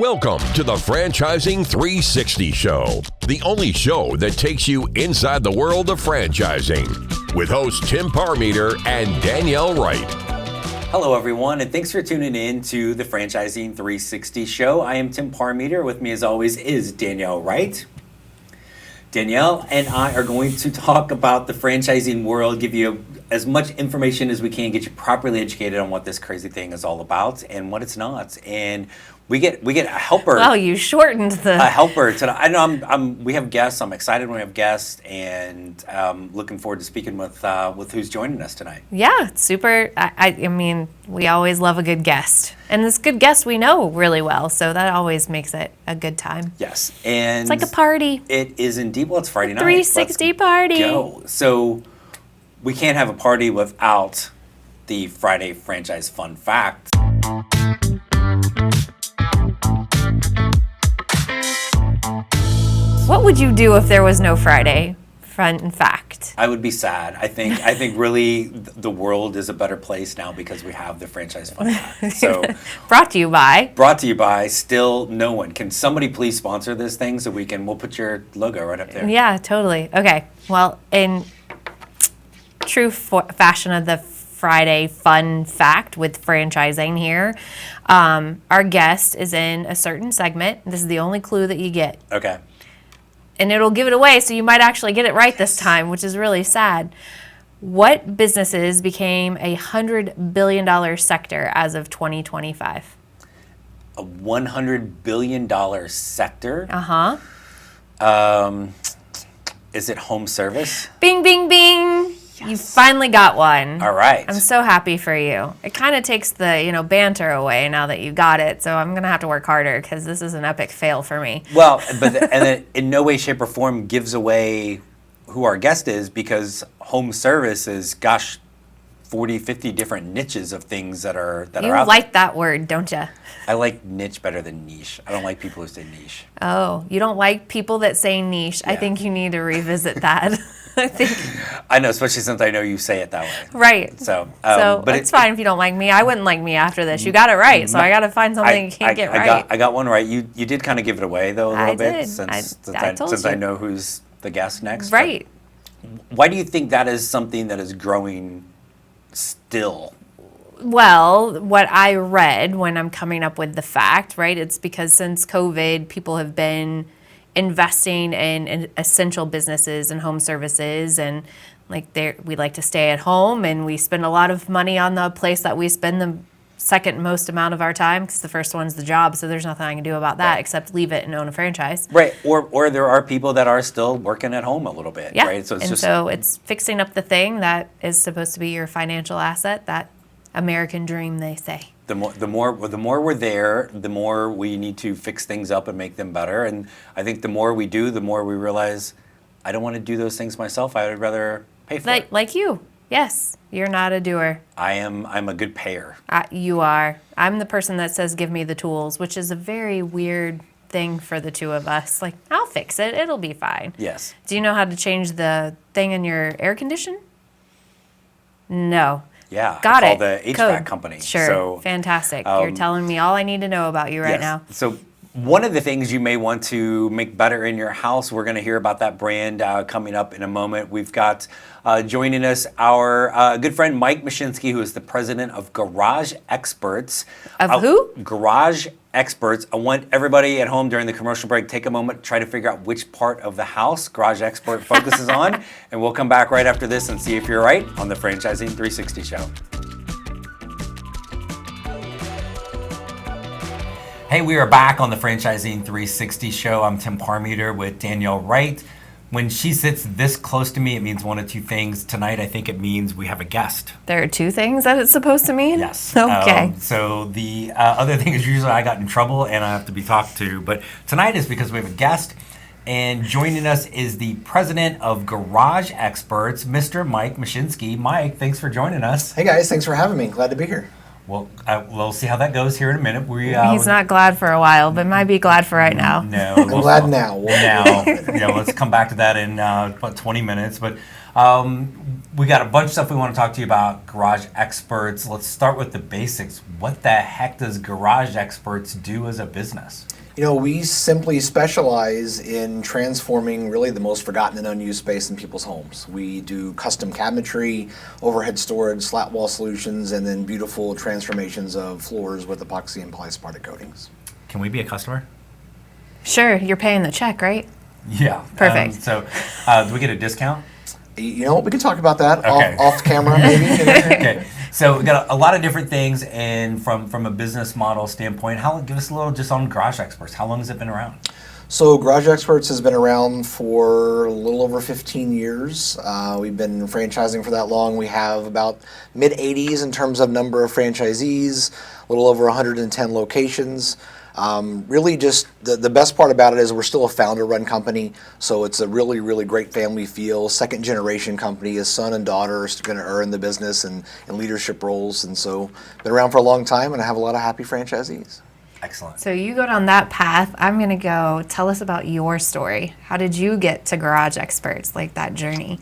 Welcome to the Franchising 360 Show, the only show that takes you inside the world of franchising, with hosts Tim Parmeter and Danielle Wright. Hello, everyone, and thanks for tuning in to the Franchising 360 Show. I am Tim Parmeter. With me, as always, is Danielle Wright. Danielle and I are going to talk about the franchising world, give you as much information as we can, get you properly educated on what this crazy thing is all about and what it's not. And we get a helper. Well, you shortened the a helper today. I know we have guests. I'm excited when we have guests, and looking forward to speaking with who's joining us tonight. Yeah, it's super. I mean, we always love a good guest, and this good guest we know really well, so that always makes it a good time. Yes, and it's like a party. It is indeed. Well, it's Friday night. 360 party. Go. So we can't have a party without the Friday Franchise Fun Fact. What would you do if there was no Friday Fun Fact? I would be sad. I think really the world is a better place now because we have the Franchise Fun Fact. So Brought to you by Still No One. Can somebody please sponsor this thing so we'll put your logo right up there? Yeah, totally. Okay. Well, in true fashion of the Friday Fun Fact with franchising here, our guest is in a certain segment. This is the only clue that you get. Okay. And it'll give it away, so you might actually get it right this time, which is really sad. What businesses became a $100 billion sector as of 2025? A $100 billion sector? Uh-huh. Is it home service? Bing, bing, bing. Yes. You finally got one. All right. I'm so happy for you. It kind of takes the, banter away now that you got it, so I'm going to have to work harder because this is an epic fail for me. Well, and it in no way, shape, or form gives away who our guest is, because home service is, 40, 50 different niches of things that are out there. You like that word, don't you? I like niche better than niche. I don't like people who say niche. Oh, you don't like people that say niche. Yeah. I think you need to revisit that. I know, especially since I know you say it that way. Right. So but it's fine if you don't like me. I wouldn't like me after this. You got it right, so I got to find something you can't get right. I got one right. You did kind of give it away, though, a little bit. Did. Since I know who's the guest next. Right. Why do you think that is something that is growing still? Well, what I read when I'm coming up with the fact, right, it's because since COVID, people have been investing in essential businesses and home services, and we like to stay at home, and we spend a lot of money on the place that we spend the second most amount of our time, because the first one's the job, so there's nothing I can do about that except leave it and own a franchise. Right, or there are people that are still working at home a little bit, yeah. Right? So it's fixing up the thing that is supposed to be your financial asset, that American dream, they say. The more we're there, the more we need to fix things up and make them better. And I think the more we do, the more we realize, I don't want to do those things myself. I would rather pay for it. Like you. Yes, you're not a doer. I'm a good payer. You are. I'm the person that says, give me the tools, which is a very weird thing for the two of us. Like, I'll fix it. It'll be fine. Yes. Do you know how to change the thing in your air condition? No. Yeah, got I it. Call the HVAC company. Sure, so, fantastic. You're telling me all I need to know about you right now. So one of the things you may want to make better in your house, we're going to hear about that brand coming up in a moment. We've got joining us our good friend Mike Mushinski, who is the president of Garage Experts. Of who? Garage Experts. I want everybody at home during the commercial break, take a moment, try to figure out which part of the house Garage Expert focuses on, and we'll come back right after this and see if you're right on the Franchising 360 Show. Hey, we are back on the Franchising 360 Show. I'm Tim Parmeter with Danielle Wright. When she sits this close to me, it means one of two things. Tonight, I think it means we have a guest. There are two things that it's supposed to mean? Yes. Okay. So the other thing is usually I got in trouble and I have to be talked to. But tonight is because we have a guest. And joining us is the president of Garage Experts, Mr. Mike Mushinski. Mike, thanks for joining us. Hey guys, thanks for having me. Glad to be here. Well, we'll see how that goes here in a minute. He's not glad for a while, but might be glad for right now. No, I'm glad now. Let's come back to that in about 20 minutes. But We got a bunch of stuff we want to talk to you about. Garage experts. Let's start with the basics. What the heck does Garage Experts do as a business? We simply specialize in transforming really the most forgotten and unused space in people's homes. We do custom cabinetry, overhead storage, slat wall solutions, and then beautiful transformations of floors with epoxy and polyaspartic coatings. Can we be a customer? Sure, you're paying the check, right? Yeah. Perfect. So do we get a discount? We can talk about that Okay. off camera maybe. Okay. So we got a lot of different things, and from a business model standpoint, give us a little just on Garage Experts. How long has it been around? So Garage Experts has been around for a little over 15 years. We've been franchising for that long. We have about mid-80s in terms of number of franchisees, a little over 110 locations. Really just the best part about it is we're still a founder-run company, so it's a really, really great family feel. Second-generation company. His son and daughter are going to earn the business and leadership roles, and so been around for a long time, and I have a lot of happy franchisees. Excellent. So you go down that path. I'm going to go tell us about your story. How did you get to Garage Experts, like that journey?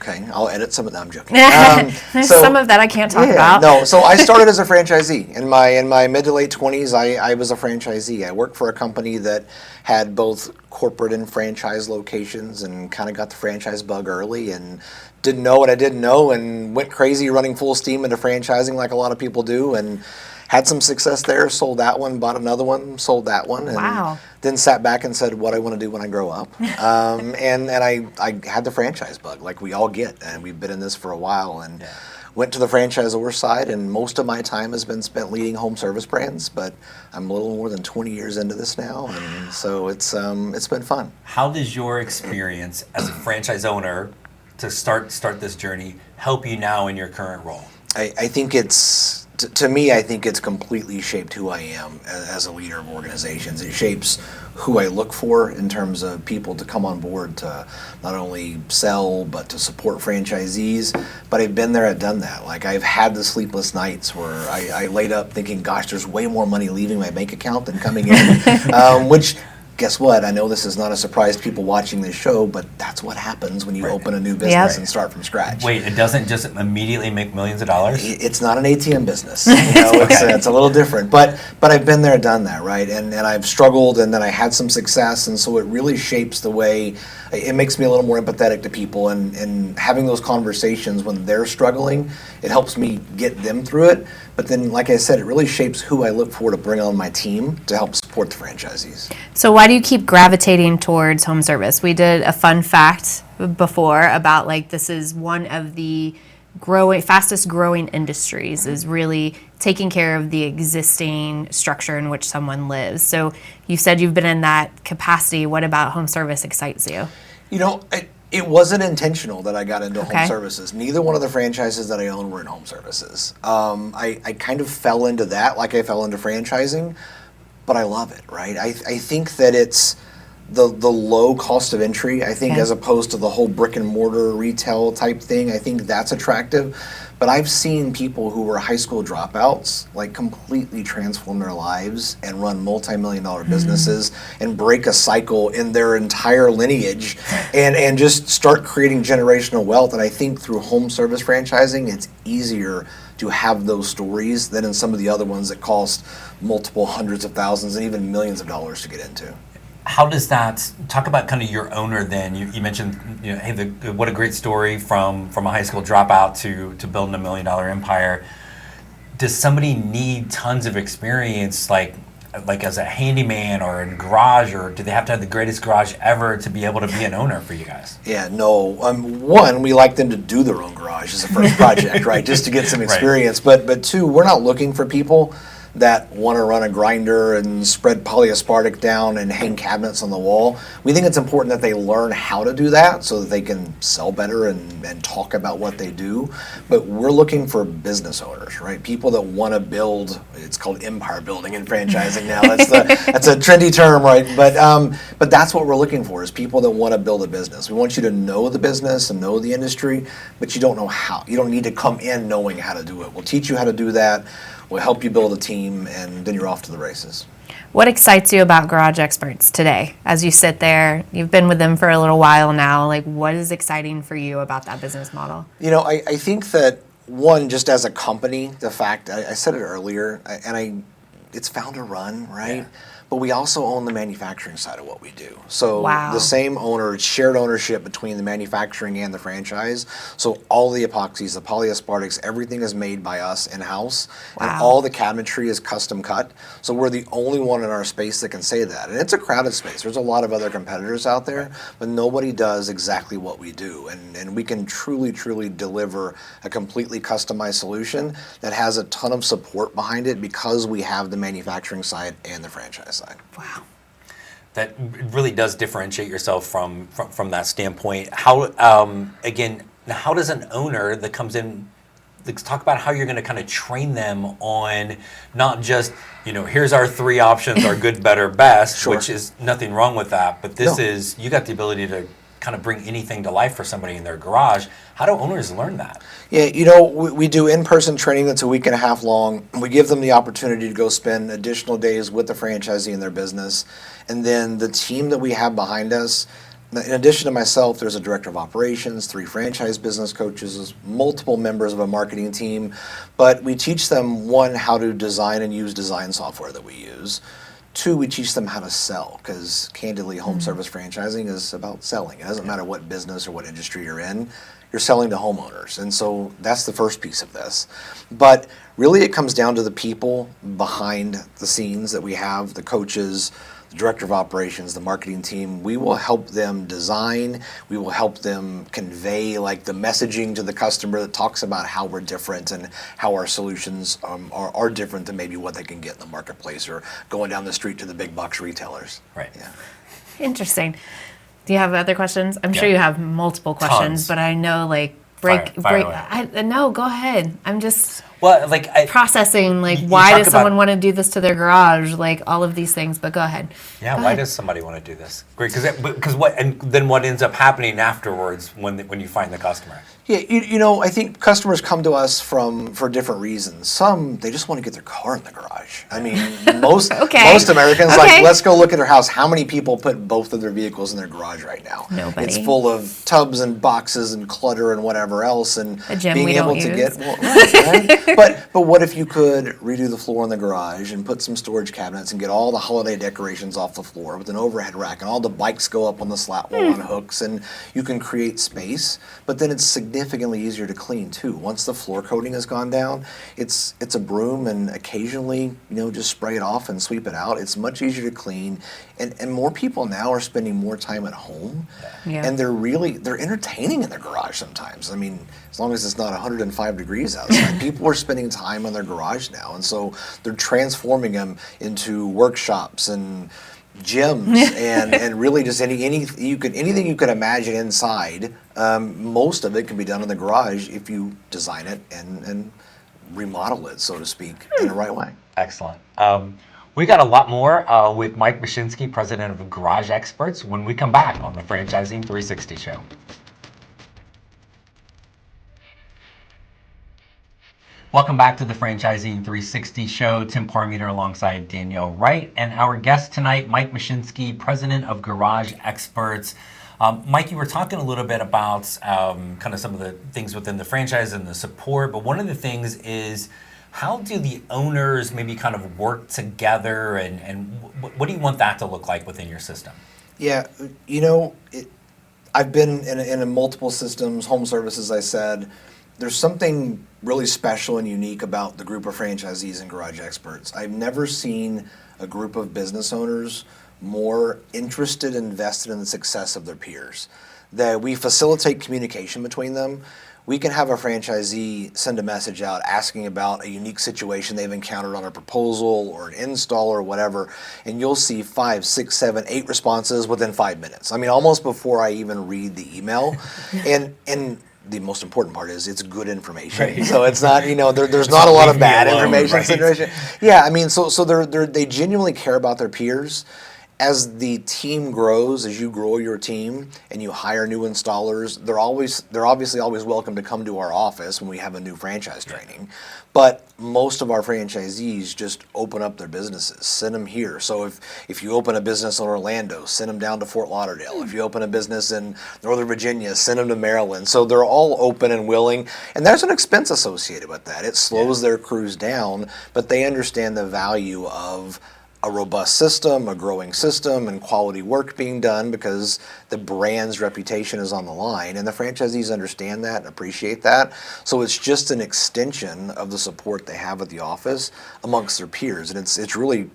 Okay, I'll edit some of that. I'm joking. There's some of that I can't talk about. No, so I started as a franchisee. In my mid to late 20s, I was a franchisee. I worked for a company that had both corporate and franchise locations and kind of got the franchise bug early and didn't know what I didn't know and went crazy running full steam into franchising like a lot of people do, and had some success there, sold that one, bought another one, sold that one, and Wow. then sat back and said what I want to do when I grow up. And I had the franchise bug, like we all get, and we've been in this for a while, and went to the franchisor side, and most of my time has been spent leading home service brands, but I'm a little more than 20 years into this now, and so it's been fun. How does your experience as a franchise owner to start this journey help you now in your current role? I think it's, to me, I think it's completely shaped who I am as a leader of organizations. It shapes who I look for in terms of people to come on board to not only sell, but to support franchisees. But I've been there, I've done that. Like, I've had the sleepless nights where I laid up thinking, gosh, there's way more money leaving my bank account than coming in, which, guess what? I know this is not a surprise to people watching this show, but that's what happens when you open a new business and start from scratch. Wait, it doesn't just immediately make millions of dollars? It's not an ATM business. It's a little different. But I've been there, done that, right? And I've struggled, and then I had some success, and so it really shapes the way, it makes me a little more empathetic to people, and having those conversations when they're struggling, it helps me get them through it. But then, like I said, it really shapes who I look for to bring on my team to help support the franchisees. So why do you keep gravitating towards home service? We did a fun fact before about this is one of the fastest growing industries, is really taking care of the existing structure in which someone lives. So you said you've been in that capacity. What about home service excites you? It wasn't intentional that I got into Okay. home services. Neither one of the franchises that I own were in home services. I kind of fell into that like I fell into franchising, but I love it, right? I think that it's the low cost of entry, I think, as opposed to the whole brick and mortar retail type thing. I think that's attractive. But I've seen people who were high school dropouts completely transform their lives and run multi-million-dollar businesses and break a cycle in their entire lineage and just start creating generational wealth. And I think through home service franchising, it's easier to have those stories than in some of the other ones that cost multiple hundreds of thousands and even millions of dollars to get into. How does that, talk about kind of your owner then, you mentioned, hey, what a great story from a high school dropout to building $1 million empire. Does somebody need tons of experience like as a handyman or in garage, or do they have to have the greatest garage ever to be able to be an owner for you guys? Yeah, no. One, we like them to do their own garage as a first project, right? Just to get some experience. Right. But two, we're not looking for people that want to run a grinder and spread polyaspartic down and hang cabinets on the wall. We think it's important that they learn how to do that so that they can sell better and talk about what they do. But we're looking for business owners, right? People that want to build. It's called empire building in franchising now. That's a trendy term, right? But that's what we're looking for, is people that want to build a business. We want you to know the business and know the industry, but you don't know how. You don't need to come in knowing how to do it. We'll teach you how to do that. We'll help you build a team, and then you're off to the races. What excites you about Garage Experts today? As you sit there, you've been with them for a little while now. Like, what is exciting for you about that business model? I think that one, just as a company, the fact I said it earlier, it's founder run, right? Yeah. But we also own the manufacturing side of what we do. So the same owner, it's shared ownership between the manufacturing and the franchise. So all the epoxies, the polyaspartics, everything is made by us in-house. And all the cabinetry is custom cut. So we're the only one in our space that can say that. And it's a crowded space. There's a lot of other competitors out there, but nobody does exactly what we do. And we can truly, truly deliver a completely customized solution that has a ton of support behind it because we have the manufacturing side and the franchise side. Wow. That really does differentiate yourself from that standpoint. How, again, how does an owner that comes in, let's talk about how you're going to kind of train them on not just, here's our 3 options, our good, better, best, which is nothing wrong with that, but this is, you got the ability to kind of bring anything to life for somebody in their garage. How do owners learn that? Yeah, we do in-person training that's a week and a half long. We give them the opportunity to go spend additional days with the franchisee in their business. And then the team that we have behind us, in addition to myself, there's a director of operations, 3 franchise business coaches, multiple members of a marketing team. But we teach them, 1, how to design and use design software that we use. 2, we teach them how to sell, because candidly, home service franchising is about selling. It doesn't matter what business or what industry you're in, you're selling to homeowners. And so that's the first piece of this. But really it comes down to the people behind the scenes that we have, the coaches, the director of operations, the marketing team. We will help them design. We will help them convey the messaging to the customer that talks about how we're different and how our solutions are different than maybe what they can get in the marketplace or going down the street to the big box retailers. Right. Yeah. Interesting. Do you have other questions? I'm sure you have multiple questions, but I know break. No, go ahead. I'm just processing why does someone want to do this to their garage, all of these things. But go ahead. Yeah, why does somebody want to do this? Great, because what ends up happening afterwards when you find the customer? Yeah, I think customers come to us for different reasons. Some, they just want to get their car in the garage. I mean, most Americans let's go look at their house. How many people put both of their vehicles in their garage right now? Nobody. It's full of tubs and boxes and clutter and whatever else. And a gym being we able don't to use. get but what if you could redo the floor in the garage and put some storage cabinets and get all the holiday decorations off the floor with an overhead rack and all the bikes go up on the slat wall on hooks, and you can create space, but then it's significantly easier to clean too. Once the floor coating has gone down, it's a broom and occasionally, just spray it off and sweep it out. It's much easier to clean, and more people now are spending more time at home, and they're entertaining in their garage sometimes. I mean, as long as it's not 105 degrees outside, people are spending time in their garage now, and so they're transforming them into workshops and gyms and really just anything you could imagine inside. Most of it can be done in the garage if you design it and remodel it, so to speak, in the right way. Excellent. We got a lot more with Mike Mushinski, president of Garage Experts, when we come back on the Franchising 360 show. Welcome back to the Franchising 360 show. Tim Parmeter alongside Danielle Wright, and our guest tonight, Mike Mushinski, president of Garage Experts. Mike, you were talking a little bit about kind of some of the things within the franchise and the support, but one of the things is, how do the owners maybe kind of work together, and what do you want that to look like within your system? Yeah, I've been in multiple systems, home services, I said. There's something really special and unique about the group of franchisees and Garage Experts. I've never seen a group of business owners more interested and invested in the success of their peers. That we facilitate communication between them. We can have a franchisee send a message out asking about a unique situation they've encountered on a proposal or an install or whatever, and you'll see 5, 6, 7, 8 responses within 5 minutes. I mean, almost before I even read the email. And the most important part is it's good information. Right. So it's not, there's not a lot of bad information. Right. Yeah, I mean, so they genuinely care about their peers. as the team grows, as you grow your team and you hire new installers, they're obviously always welcome to come to our office when we have a new franchise training. But most of our franchisees just open up their businesses, send them here. So if you open a business in Orlando, send them down to Fort Lauderdale. If you open a business in Northern Virginia, send them to Maryland. So they're all open and willing. And there's an expense associated with that. It slows their crews down, but they understand the value of a robust system, a growing system, and quality work being done because the brand's reputation is on the line, and the franchisees understand that and appreciate that. So it's just an extension of the support they have at the office amongst their peers, and it's actually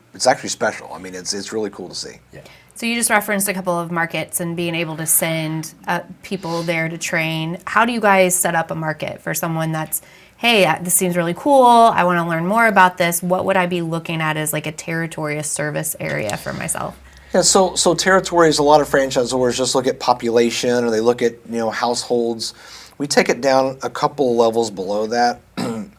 special. I mean, it's really cool to see. Yeah. So you just referenced a couple of markets and being able to send people there to train. How do you guys set up a market for someone that's, hey, this seems really cool, I want to learn more about this? What would I be looking at as like a territory, a service area for myself? Yeah, so territories, a lot of franchisors just look at population or they look at, households. We take it down a couple of levels below that.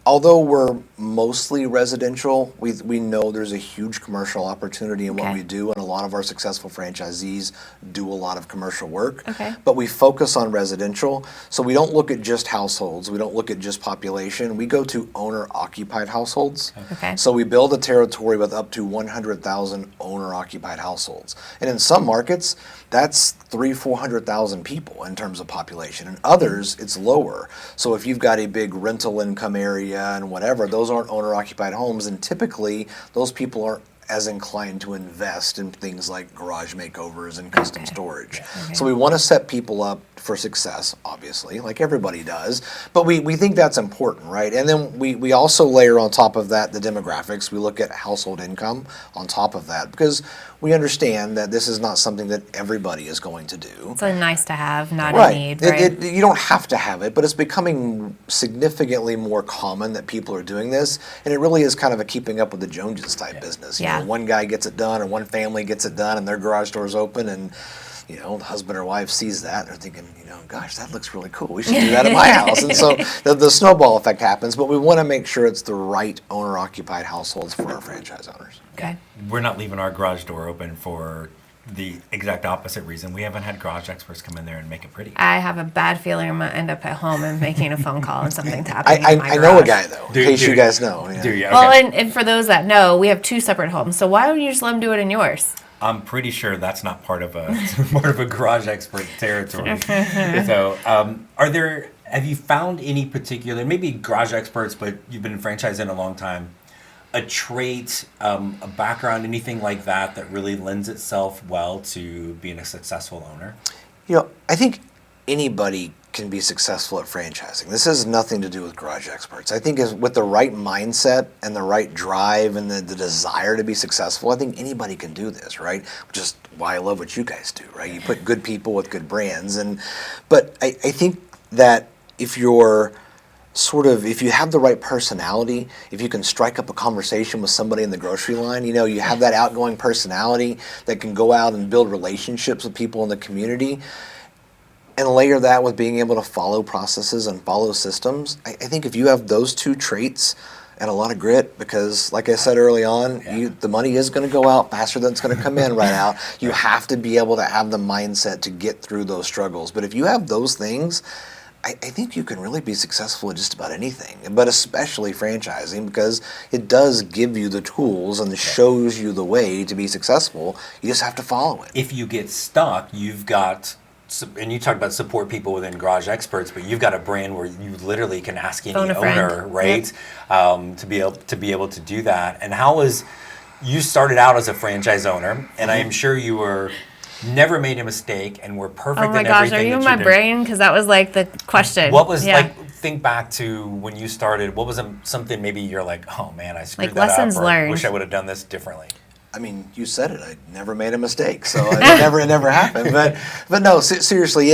Although we're mostly residential, we know there's a huge commercial opportunity in what we do, and a lot of our successful franchisees do a lot of commercial work. Okay. But we focus on residential, so we don't look at just households. We don't look at just population. We go to owner-occupied households. Okay. So we build a territory with up to 100,000 owner-occupied households. And in some markets, that's 300,000-400,000 people in terms of population. In others, it's lower. So if you've got a big rental income area and whatever, those aren't owner-occupied homes, and typically those people aren't as inclined to invest in things like garage makeovers and custom storage. Okay. So we want to set people up for success, obviously, like everybody does, but we think that's important, right? And then we also layer on top of that the demographics. We look at household income on top of that because we understand that this is not something that everybody is going to do. It's a nice to have, not Right. a need, right? You don't have to have it, but it's becoming significantly more common that people are doing this, and it really is kind of a keeping up with the Joneses type business. You know, one guy gets it done, or one family gets it done, and their garage door's open, and the husband or wife sees that, and they're thinking, gosh, that looks really cool. We should do that at my house. And so the snowball effect happens, but we want to make sure it's the right owner-occupied households for our franchise owners. Okay. We're not leaving our garage door open for the exact opposite reason. We haven't had garage experts come in there and make it pretty. I have a bad feeling I'm going to end up at home and making a phone call and something's happening in my I know a garage. guy, though, in case you guys know. Yeah. Do you? Okay. Well, and for those that know, we have two separate homes. So why don't you just let them do it in yours? I'm pretty sure that's not part of a garage expert territory. So, have you found any particular, maybe garage experts, but you've been franchising a long time, a trait, a background, anything like that really lends itself well to being a successful owner? I think anybody can be successful at franchising. This has nothing to do with garage experts. I think with the right mindset and the right drive and the desire to be successful, I think anybody can do this, right? Which is why I love what you guys do, right? You put good people with good brands. But I think that if you have the right personality, if you can strike up a conversation with somebody in the grocery line, you have that outgoing personality that can go out and build relationships with people in the community, and layer that with being able to follow processes and follow systems. I think if you have those two traits and a lot of grit, because like I said early on, the money is going to go out faster than it's going to come in right out. You have to be able to have the mindset to get through those struggles. But if you have those things, I think you can really be successful at just about anything, but especially franchising, because it does give you the tools and shows you the way to be successful. You just have to follow it. If you get stuck, you've got, and you talk about support people within Garage Experts, but you've got a brand where you literally can ask any owner, right, to be able to do that. And how was, you started out as a franchise owner, and I am sure you were never made a mistake and were perfect in everything. Oh my gosh, are you in my brain? Because that was like the question. What was think back to when you started, what was something maybe you're like, oh man, I screwed that up, or learned. Wish I would have done this differently? I mean, you said it. I never made a mistake, so it never happened. But no, seriously,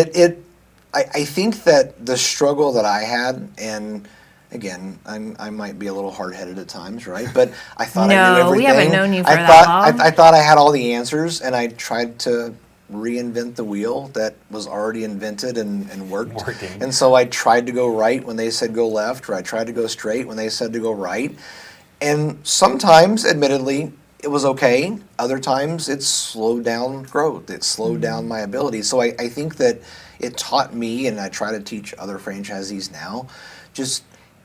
I think that the struggle that I had, and again, I might be a little hard-headed at times, right? But I thought I knew everything. We haven't known you for that long. I thought I had all the answers, and I tried to reinvent the wheel that was already invented and working. And so I tried to go right when they said go left, or I tried to go straight when they said to go right. And sometimes, admittedly, it was okay. Other times it slowed down growth. It slowed down my ability. So I think that it taught me, and I try to teach other franchisees now, just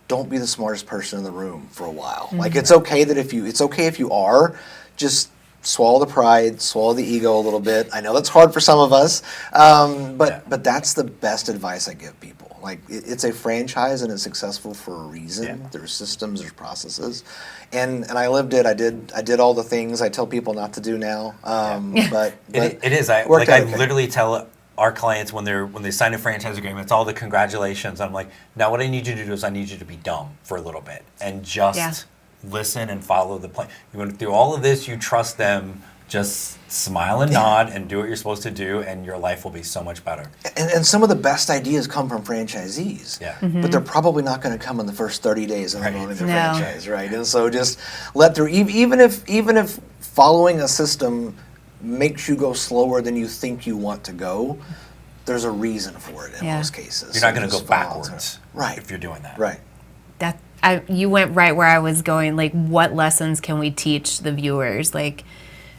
don't be the smartest person in the room for a while. Like it's okay if you are, just swallow the pride, swallow the ego a little bit. I know that's hard for some of us, but that's the best advice I give people. Like it's a franchise and it's successful for a reason. Yeah. There's systems, there's processes, and I lived it. I did all the things I tell people not to do now. But it is. I literally tell our clients when they sign a franchise agreement, it's all the congratulations. I'm like, now what I need you to do is I need you to be dumb for a little bit and just listen and follow the plan. You went through all of this, you trust them, just smile and nod and do what you're supposed to do, and your life will be so much better. And some of the best ideas come from franchisees, but they're probably not going to come in the first 30 days of owning their franchise, right? And so just even if following a system makes you go slower than you think you want to go, there's a reason for it in most cases. You're not going to go backwards, if you're doing that. Right. You went right where I was going. Like, what lessons can we teach the viewers? Like,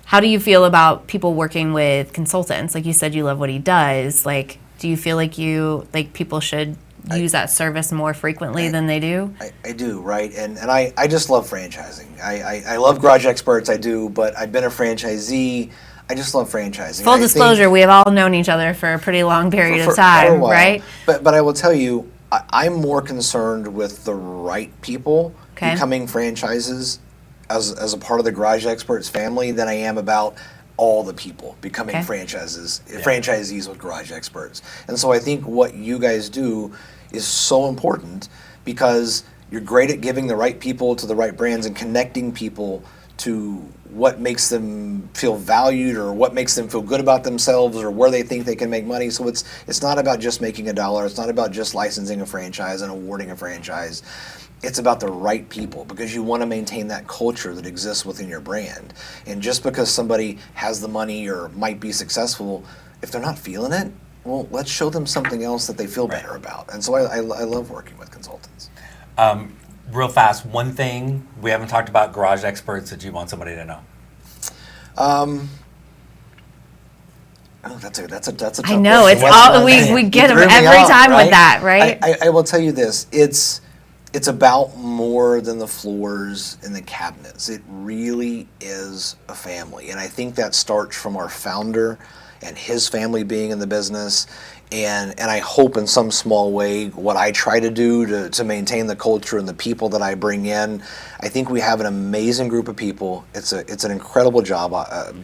how do you feel about people working with consultants? Like you said, you love what he does. Like, do you feel like people should use that service more frequently than they do? I do, right? And I just love franchising. I love Garage Experts, I do, but I've been a franchisee. I just love franchising. Full disclosure, we have all known each other for a pretty long period of time, for a while. Right? But I will tell you, I'm more concerned with the right people becoming franchises as a part of the Garage Experts family than I am about all the people becoming franchisees with Garage Experts. And so I think what you guys do is so important because you're great at giving the right people to the right brands and connecting people to what makes them feel valued or what makes them feel good about themselves or where they think they can make money. So it's not about just making a dollar. It's not about just licensing a franchise and awarding a franchise. It's about the right people because you want to maintain that culture that exists within your brand. And just because somebody has the money or might be successful, if they're not feeling it, well, let's show them something else that they feel better about. And so I love working with consultants. Real fast, one thing we haven't talked about Garage Experts that you want somebody to know. That's a tough I know question. it's all we get them every time with that, right? I will tell you this: it's about more than the floors and the cabinets. It really is a family, and I think that starts from our founder and his family being in the business. And I hope in some small way what I try to do to maintain the culture and the people that I bring in. I think we have an amazing group of people. It's an incredible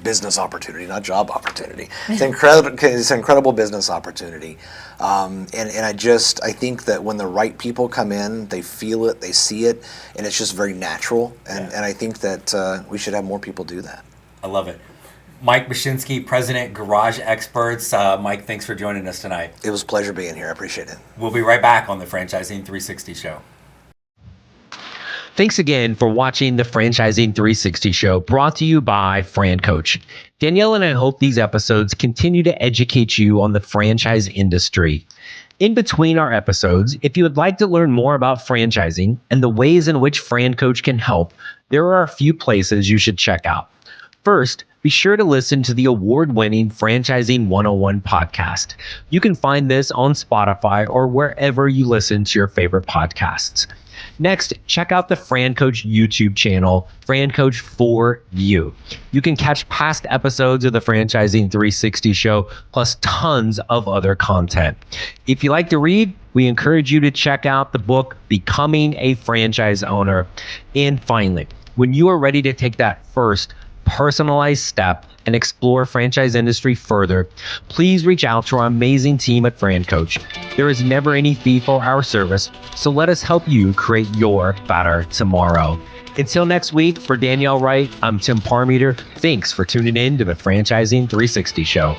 business opportunity, not job opportunity. It's an incredible business opportunity. And I think that when the right people come in, they feel it, they see it, and it's just very natural. And I think that we should have more people do that. I love it. Mike Mushinski, President, Garage Experts. Mike, thanks for joining us tonight. It was a pleasure being here. I appreciate it. We'll be right back on the Franchising 360 Show. Thanks again for watching the Franchising 360 Show, brought to you by Fran Coach. Danielle and I hope these episodes continue to educate you on the franchise industry. In between our episodes, if you would like to learn more about franchising and the ways in which Fran Coach can help, there are a few places you should check out. First, be sure to listen to the award-winning Franchising 101 podcast. You can find this on Spotify or wherever you listen to your favorite podcasts. Next, check out the Fran Coach YouTube channel, Fran Coach for You. You can catch past episodes of the Franchising 360 Show, plus tons of other content. If you like to read, we encourage you to check out the book, Becoming a Franchise Owner. And finally, when you are ready to take that first personalized step and explore franchise industry further, please reach out to our amazing team at Fran Coach. There is never any fee for our service, so let us help you create your better tomorrow. Until next week, for Danielle Wright, I'm Tim Parmeter. Thanks for tuning in to the Franchising 360 Show.